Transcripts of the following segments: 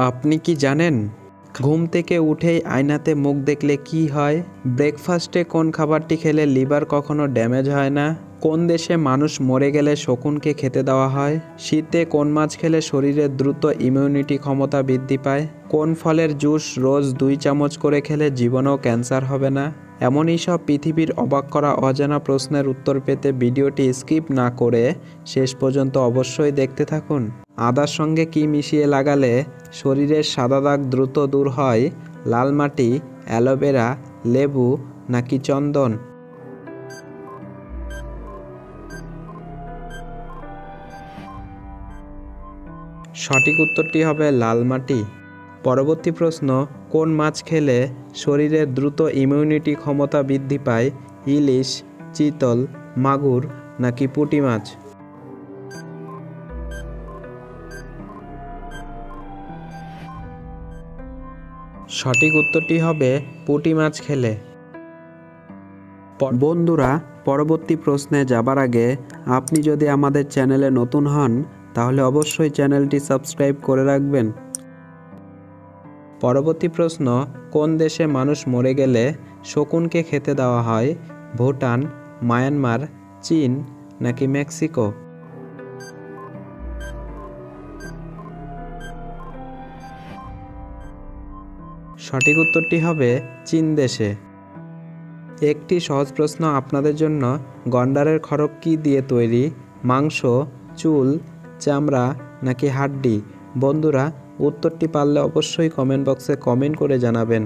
আপনি কি জানেন ঘুম থেকে উঠেই আয়নাতে মুখ দেখলে কি হয়? ব্রেকফাস্টে কোন খাবারটি খেলে লিভার কখনো ড্যামেজ হয় না? কোন দেশে মানুষ মরে গেলে শকুনকে খেতে দেওয়া হয়? শীতে কোন মাছ খেলে শরীরের দ্রুত ইমিউনিটি ক্ষমতা বৃদ্ধি পায়? কোন ফলের জুস রোজ 2 চামচ করে খেলে জীবনেও ক্যান্সার হবে না? এমনই সব পৃথিবীর অবাক করা অজানা প্রশ্নের উত্তর পেতে ভিডিওটি স্কিপ না করে শেষ পর্যন্ত অবশ্যই দেখতে থাকুন। আদার সঙ্গে কি মিশিয়ে লাগালে শরীরের সাদা দাগ দ্রুত দূর হয়? লাল মাটি, অ্যালোভেরা, লেবু নাকি চন্দন? সঠিক উত্তরটি হবে লাল মাটি। পরবর্তী প্রশ্ন, কোন মাছ খেলে শরীরের দ্রুত ইমিউনিটি ক্ষমতা বৃদ্ধি পায়? ইলিশ, চিতল, মাগুর নাকি পুঁটি মাছ? সঠিক উত্তরটি হবে পুঁটি মাছ খেলে। বন্ধুরা, পরবর্তী প্রশ্নে যাবার আগে আপনি যদি আমাদের চ্যানেলে নতুন হন তাহলে অবশ্যই চ্যানেলটি সাবস্ক্রাইব করে রাখবেন। পরবর্তী প্রশ্ন, কোন দেশে মানুষ মরে গেলে শকুনকে খেতে দেওয়া হয়? ভুটান, মায়ানমার, চীন নাকি মেক্সিকো? সঠিক উত্তরটি হবে চীন দেশে। একটি সহজ প্রশ্ন আপনাদের জন্য, গন্ডারের খড়গ কি দিয়ে তৈরি? মাংস, চুল, চামড়া নাকি হাড্ডি? বন্ধুরা, উত্তরটি পারলে অবশ্যই কমেন্ট বক্সে কমেন্ট করে জানাবেন।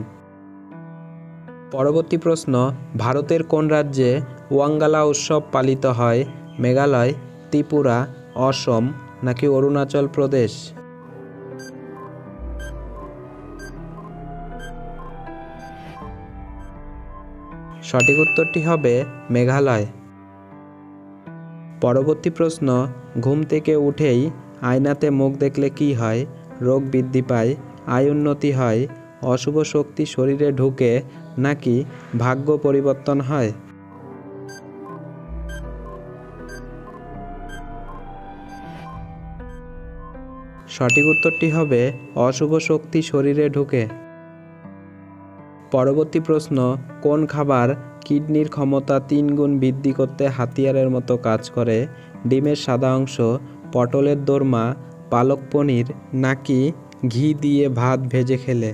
পরবর্তী প্রশ্ন, ভারতের কোন রাজ্যে ওয়াঙ্গালা উৎসব পালিত হয়? মেঘালয়, ত্রিপুরা, অসম নাকি অরুণাচল প্রদেশ? সঠিক উত্তরটি হবে মেঘালয়। পরবর্তী প্রশ্ন, ঘুম থেকে উঠেই আয়নাতে মুখ দেখলে কি হয়? রোগ বৃদ্ধি পায়, আয় উন্নতি হয়, অশুভ শক্তি শরীরে ঢুকে নাকি ভাগ্য পরিবর্তন হয়? সঠিক উত্তরটি হবে অশুভ শক্তি শরীরে ঢুকে। পরবর্তী প্রশ্ন, কোন খাবার কিডনির ক্ষমতা 3 গুণ বৃদ্ধি করতে হাতিয়ারের মতো কাজ করে? ডিমের সাদা অংশ, পটলের দোরমা, পালক পনির নাকি ঘি দিয়ে ভাত ভেজে খেলে?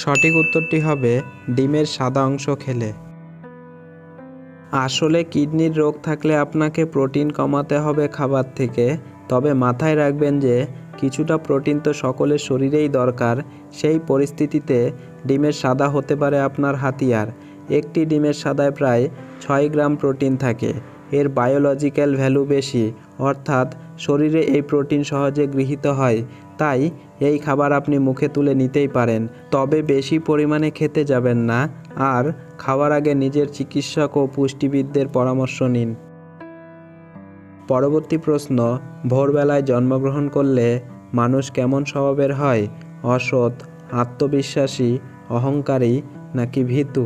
সঠিক উত্তরটি হবে ডিমের সাদা অংশ খেলে। আসলে কিডনির রোগ থাকলে আপনাকে প্রোটিন কমাতে হবে খাবার থেকে, তবে মাথায় রাখবেন যে কিছুটা প্রোটিন তো সকলের শরীরেই দরকার। সেই পরিস্থিতিতে ডিমের সাদা হতে পারে আপনার হাতিয়ার। একটি ডিমের সাদায় প্রায় 6 গ্রাম প্রোটিন থাকে। এর বায়োলজিক্যাল ভ্যালু বেশি, অর্থাৎ শরীরে এই প্রোটিন সহজে গৃহীত হয়। তাই এই খাবার আপনি মুখে তুলে নিতেই পারেন, তবে বেশি পরিমাণে খেতে যাবেন না। আর খাওয়ার আগে নিজের চিকিৎসক ও পুষ্টিবিদদের পরামর্শ নিন। পরবর্তী প্রশ্ন, ভোরবেলায় জন্মগ্রহণ করলে মানুষ কেমন স্বভাবের হয়? অসৎ, আত্মবিশ্বাসী, অহংকারী নাকি ভীতু?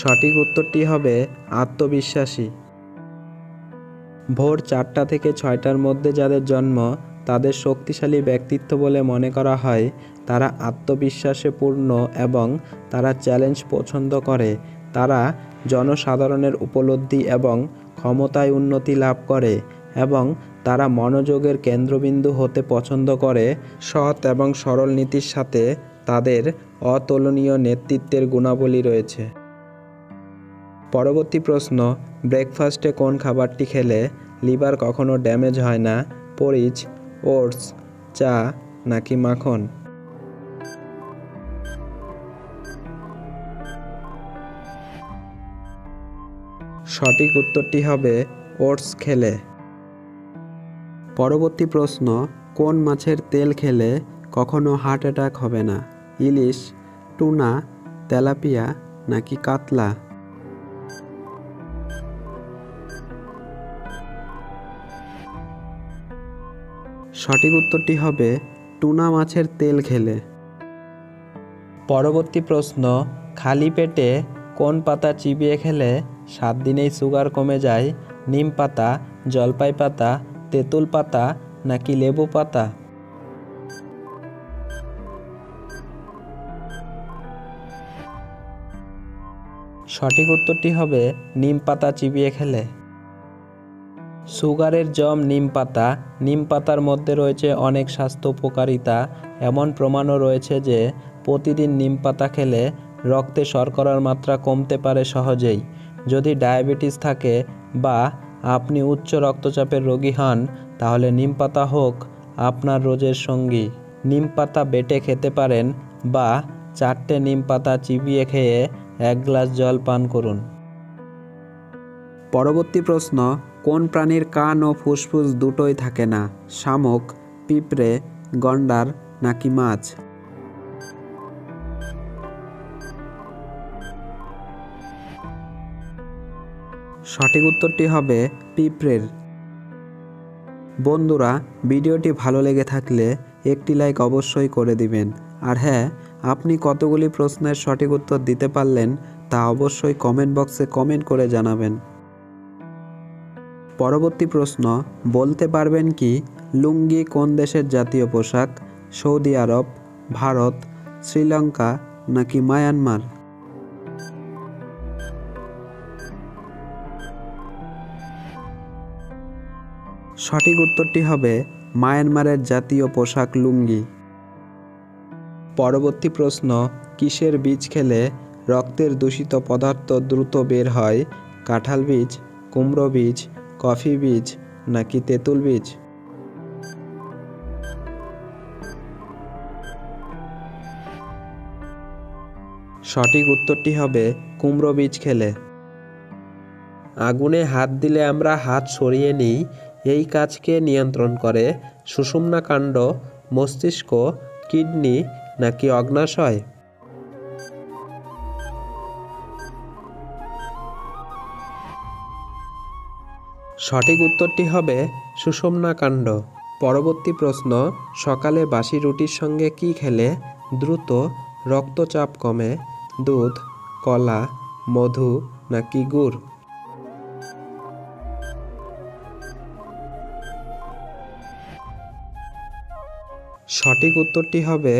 সঠিক উত্তরটি হবে আত্মবিশ্বাসী। ভোর 4টা থেকে 6টার মধ্যে যাদের জন্ম তাদের শক্তিশালী ব্যক্তিত্ব বলে মনে করা হয়। তারা আত্মবিশ্বাসে পূর্ণ এবং তারা চ্যালেঞ্জ পছন্দ করে। তারা জনসাধারণের উপলব্ধি এবং ক্ষমতায় উন্নতি লাভ করে এবং তারা মনোযোগের কেন্দ্রবিন্দু হতে পছন্দ করে। সৎ এবং সরল নীতির সাথে তাদের অতুলনীয় নেতৃত্বের গুণাবলী রয়েছে। পরবর্তী প্রশ্ন, ব্রেকফাস্টে কোন খাবারটি খেলে লিভার কখনো ড্যামেজ হয় না? পরিচ, ওটস, চা নাকি মাখন? সঠিক উত্তরটি হবে ওটস খেলে। পরবর্তী প্রশ্ন, কোন মাছের তেল খেলে কখনো হার্ট অ্যাটাক হবে না? ইলিশ, টুনা, তেলাপিয়া নাকি কাতলা? সঠিক উত্তরটি হবে টুনা মাছের তেল খেলে। পরবর্তী প্রশ্ন, খালি পেটে কোন পাতা চিবিয়ে খেলে 7 দিনেই সুগার কমে যায়? নিম পাতা, জলপাই পাতা, তেঁতুল পাতা নাকি লেবু পাতা? সঠিক উত্তরটি হবে নিম পাতা চিবিয়ে খেলে। সুগারের জম নিম পাতা। নিম পাতার মধ্যে রয়েছে অনেক স্বাস্থ্য উপকারিতা। এমন প্রমাণও রয়েছে যে প্রতিদিন নিম পাতা খেলে রক্তে শর্করার মাত্রা কমতে পারে সহজেই। যদি ডায়াবেটিস থাকে বা আপনি উচ্চ রক্তচাপের রোগী হন, তাহলে নিম পাতা হোক আপনার রোজের সঙ্গী। নিম পাতা বেটে খেতে পারেন বা 4টে নিম পাতা চিবিয়ে খেয়ে 1 গ্লাস জল পান করুন। পরবর্তী প্রশ্ন, কোন প্রাণীর কান ও ফুসফুস দুটোই থাকে না? শামুক, পিঁপড়ে, গন্ডার নাকি মাছ? সঠিক উত্তরটি হবে পিঁপড়ের। বন্ধুরা, ভিডিওটি ভালো লেগে থাকলে একটি লাইক অবশ্যই করে দিবেন। আর হ্যাঁ, আপনি কতগুলি প্রশ্নের সঠিক উত্তর দিতে পারলেন তা অবশ্যই কমেন্ট বক্সে কমেন্ট করে জানাবেন। পরবর্তী প্রশ্ন, বলতে পারবেন কি লুঙ্গি কোন দেশের জাতীয় পোশাক? সৌদি আরব, ভারত, শ্রীলঙ্কা নাকি মায়ানমার? সঠিক উত্তরটি হবে মায়ানমারের জাতীয় পোশাক লুঙ্গি। পরবর্তী প্রশ্ন, কিসের বীজ খেলে রক্তের দূষিত পদার্থ দ্রুত বের হয়? কাঁঠাল বীজ, কুমড়ো বীজ, কফি বীজ নাকি তেঁতুল বীজ? সঠিক উত্তরটি হবে কুমড়ো বীজ খেলে। আগুনে হাত দিলে আমরা হাত সরিয়ে নিই, এই কাজকে নিয়ন্ত্রণ করে সুষুম্না কাণ্ড, মস্তিষ্ক, কিডনি নাকি অগ্ন্যাশয়? সঠিক উত্তরটি হবে সুষুম্না কাণ্ড। পরবর্তী প্রশ্ন, সকালে বাসি রুটির সঙ্গে কি খেলে দ্রুত রক্তচাপ কমে? দুধ, কলা, মধু নাকি গুড়? সঠিক উত্তরটি হবে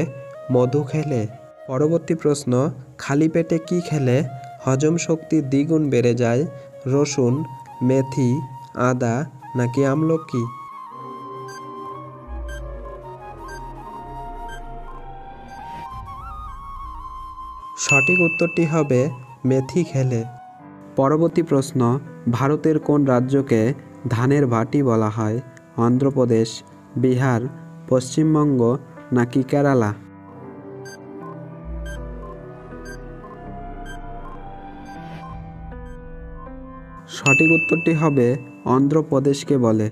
মধু খেলে। পরবর্তী প্রশ্ন, খালি পেটে কি খেলে হজম শক্তি দ্বিগুণ বেড়ে যায়? রসুন, মেথি, আদা নাকি আমলকি? সঠিক উত্তরটি হবে মেথি খেলে। পরবর্তী প্রশ্ন, ভারতের কোন রাজ্যকে ধানের ভাটি বলা হয়? অন্ধ্রপ্রদেশ, বিহার, পশ্চিমবঙ্গ নাকি কেরালা? সঠিক উত্তরটি হবে অন্ধ্রপ্রদেশকে বলে।